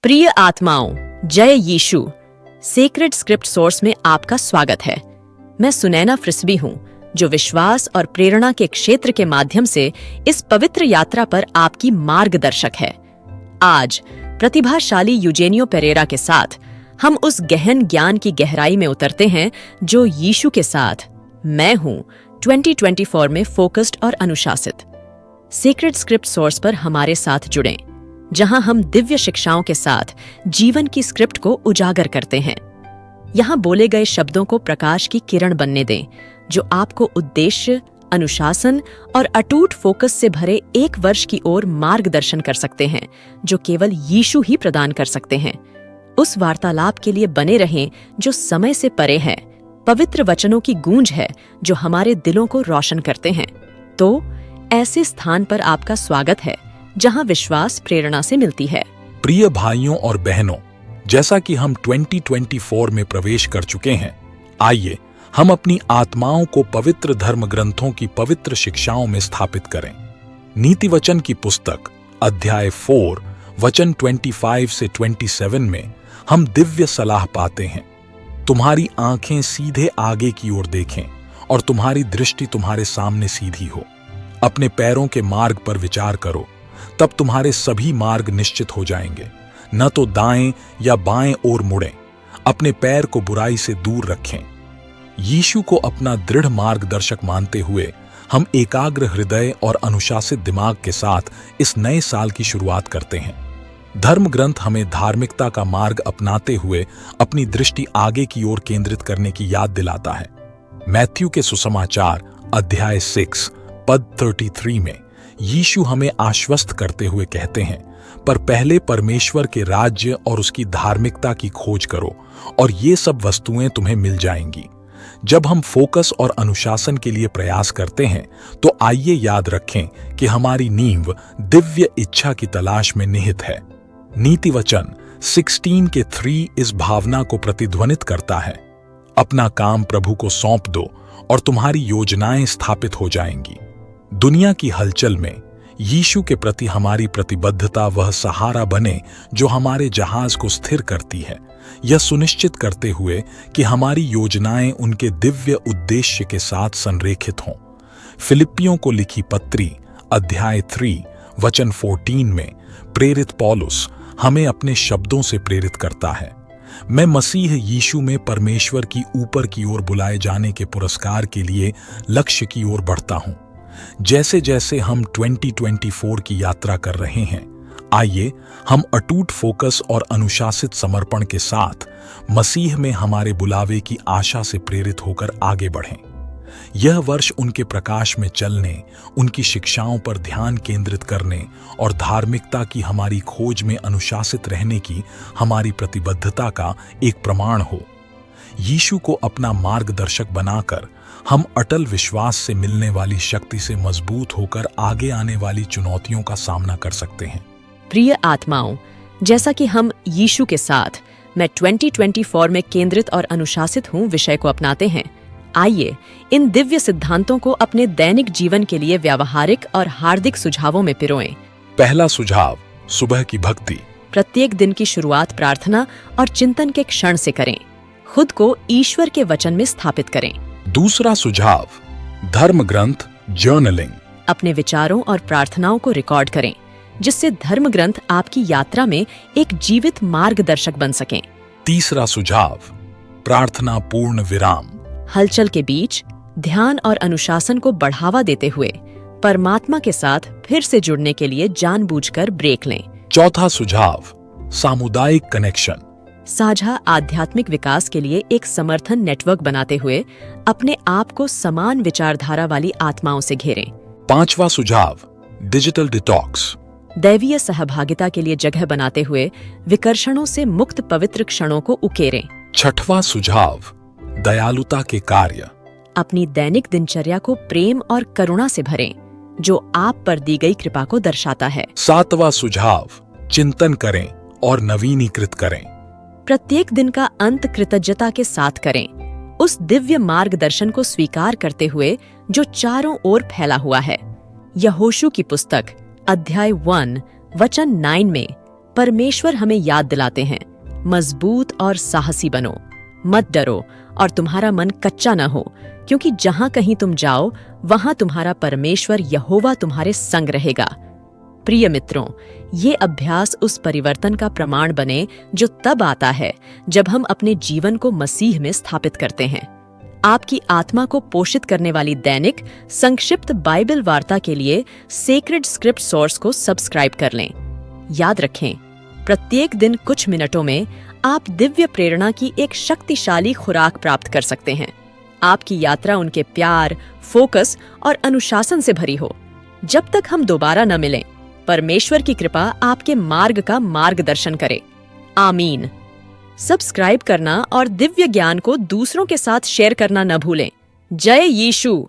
प्रिय आत्माओं, जय यीशु। सेक्रेड स्क्रिप्ट सोर्स में आपका स्वागत है। मैं सुनैना फ्रिस्बी हूँ, जो विश्वास और प्रेरणा के क्षेत्र के माध्यम से इस पवित्र यात्रा पर आपकी मार्गदर्शक है। आज प्रतिभाशाली यूजेनियो पेरेरा के साथ हम उस गहन ज्ञान की गहराई में उतरते हैं जो यीशु के साथ मैं हूँ 2024 में फोकस्ड और अनुशासित। सेक्रेड स्क्रिप्ट सोर्स पर हमारे साथ जुड़ें, जहां हम दिव्य शिक्षाओं के साथ जीवन की स्क्रिप्ट को उजागर करते हैं। यहां बोले गए शब्दों को प्रकाश की किरण बनने दें, जो आपको उद्देश्य, अनुशासन और अटूट फोकस से भरे एक वर्ष की ओर मार्गदर्शन कर सकते हैं, जो केवल यीशु ही प्रदान कर सकते हैं। उस वार्तालाप के लिए बने रहें जो समय से परे है, पवित्र वचनों की गूंज है जो हमारे दिलों को रोशन करते हैं। तो ऐसे स्थान पर आपका स्वागत है जहां विश्वास प्रेरणा से मिलती है। प्रिय भाइयों और बहनों, जैसा कि हम 2024 में प्रवेश कर चुके हैं, आइए हम अपनी आत्माओं को पवित्र धर्म ग्रंथों की पवित्र शिक्षाओं में स्थापित करें। नीति वचन की पुस्तक अध्याय 4 वचन 25 से 27 में हम दिव्य सलाह पाते हैं। तुम्हारी आंखें सीधे आगे की ओर देखें और तुम्हारी दृष्टि तुम्हारे सामने सीधी हो। अपने पैरों के मार्ग पर विचार करो, तब तुम्हारे सभी मार्ग निश्चित हो जाएंगे। न तो दाएं या बाएं ओर मुड़ें, अपने पैर को बुराई से दूर रखें। यीशु को अपना दृढ़ मार्गदर्शक मानते हुए हम एकाग्र हृदय और अनुशासित दिमाग के साथ इस नए साल की शुरुआत करते हैं। धर्म ग्रंथ हमें धार्मिकता का मार्ग अपनाते हुए अपनी दृष्टि आगे की ओर केंद्रित करने की याद दिलाता है। मैथ्यू के सुसमाचार अध्याय 6 पद 33 में यीशु हमें आश्वस्त करते हुए कहते हैं, पर पहले परमेश्वर के राज्य और उसकी धार्मिकता की खोज करो और ये सब वस्तुएं तुम्हें मिल जाएंगी। जब हम फोकस और अनुशासन के लिए प्रयास करते हैं, तो आइए याद रखें कि हमारी नींव दिव्य इच्छा की तलाश में निहित है। नीति वचन 16 के 3 इस भावना को प्रतिध्वनित करता है, अपना काम प्रभु को सौंप दो और तुम्हारी योजनाएं स्थापित हो जाएंगी। दुनिया की हलचल में यीशु के प्रति हमारी प्रतिबद्धता वह सहारा बने जो हमारे जहाज को स्थिर करती है, यह सुनिश्चित करते हुए कि हमारी योजनाएं उनके दिव्य उद्देश्य के साथ संरेखित हों। फिलिप्पियों को लिखी पत्री अध्याय 3 वचन 14 में प्रेरित पौलुस हमें अपने शब्दों से प्रेरित करता है, मैं मसीह यीशु में परमेश्वर की ऊपर की ओर बुलाए जाने के पुरस्कार के लिए लक्ष्य की ओर बढ़ता हूं। जैसे जैसे हम 2024 की यात्रा कर रहे हैं, आइए हम अटूट फोकस और अनुशासित समर्पण के साथ मसीह में हमारे बुलावे की आशा से प्रेरित होकर आगे बढ़ें। यह वर्ष उनके प्रकाश में चलने, उनकी शिक्षाओं पर ध्यान केंद्रित करने और धार्मिकता की हमारी खोज में अनुशासित रहने की हमारी प्रतिबद्धता का एक प्रमाण हो। यीशु को अपना मार्गदर्शक बनाकर हम अटल विश्वास से मिलने वाली शक्ति से मजबूत होकर आगे आने वाली चुनौतियों का सामना कर सकते हैं। प्रिय आत्माओं, जैसा कि हम यीशु के साथ मैं 2024 में केंद्रित और अनुशासित हूँ विषय को अपनाते हैं, आइए इन दिव्य सिद्धांतों को अपने दैनिक जीवन के लिए व्यावहारिक और हार्दिक सुझावों में पिरोएं। पहला सुझाव, सुबह की भक्ति। प्रत्येक दिन की शुरुआत प्रार्थना और चिंतन के क्षण से करें। खुद को ईश्वर के वचन में स्थापित करें। दूसरा सुझाव, धर्म ग्रंथ जर्नलिंग। अपने विचारों और प्रार्थनाओं को रिकॉर्ड करें, जिससे धर्म ग्रंथ आपकी यात्रा में एक जीवित मार्गदर्शक बन सकें। तीसरा सुझाव, प्रार्थना पूर्ण विराम। हलचल के बीच ध्यान और अनुशासन को बढ़ावा देते हुए परमात्मा के साथ फिर से जुड़ने के लिए जानबूझकर ब्रेक लें। चौथा सुझाव, सामुदायिक कनेक्शन। साझा आध्यात्मिक विकास के लिए एक समर्थन नेटवर्क बनाते हुए अपने आप को समान विचारधारा वाली आत्माओं से घेरें। पांचवा सुझाव, डिजिटल डिटॉक्स। दैवीय सहभागिता के लिए जगह बनाते हुए विकर्षणों से मुक्त पवित्र क्षणों को उकेरें। छठवां सुझाव, दयालुता के कार्य। अपनी दैनिक दिनचर्या को प्रेम और करुणा से भरें, जो आप पर दी गई कृपा को दर्शाता है। सातवां सुझाव, चिंतन करें और नवीनीकृत करें। प्रत्येक दिन का अंत कृतज्ञता के साथ करें, उस दिव्य मार्गदर्शन को स्वीकार करते हुए जो चारों ओर फैला हुआ है। यहोशू की पुस्तक अध्याय 1 वचन 9 में परमेश्वर हमें याद दिलाते हैं, मजबूत और साहसी बनो, मत डरो और तुम्हारा मन कच्चा न हो, क्योंकि जहां कहीं तुम जाओ वहां तुम्हारा परमेश्वर यहोवा तुम्हारे संग रहेगा। प्रिय मित्रों, ये अभ्यास उस परिवर्तन का प्रमाण बने जो तब आता है जब हम अपने जीवन को मसीह में स्थापित करते हैं। आपकी आत्मा को पोषित करने वाली दैनिक संक्षिप्त बाइबल वार्ता के लिए सेक्रेड स्क्रिप्ट सोर्स को सब्सक्राइब कर लें। याद रखें, प्रत्येक दिन कुछ मिनटों में आप दिव्य प्रेरणा की एक शक्तिशाली खुराक प्राप्त कर सकते हैं। आपकी यात्रा उनके प्यार, फोकस और अनुशासन से भरी हो। जब तक हम दोबारा न मिलें, परमेश्वर की कृपा आपके मार्ग का मार्गदर्शन करे। आमीन। सब्सक्राइब करना और दिव्य ज्ञान को दूसरों के साथ शेयर करना न भूलें। जय यीशु।